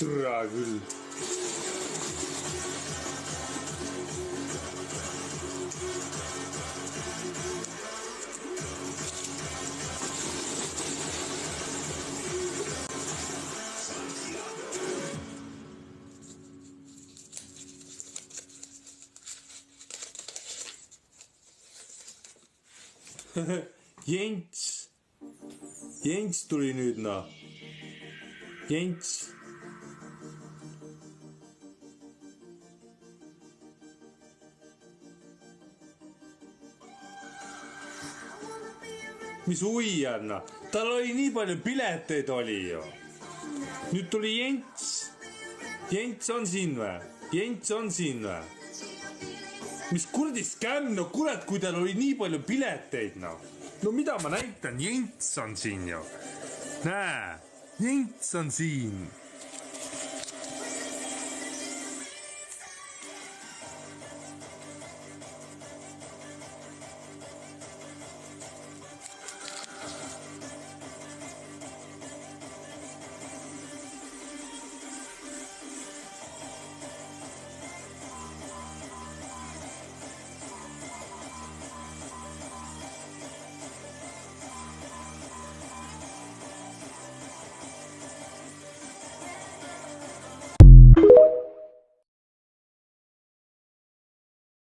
Türa küll. Jents. Jents tuli nüüd noh. Jents. Mis ui on noh? Tal oli nii palju pileteid oli ju. Nüüd tuli Jents. Jents on siin või? Jents on siin või? Mis kuradi skämm, no kurat, kui tal oli nii palju pileteid, no. No mida ma näitan, Jents on siin ju. Näe, Jents on siin.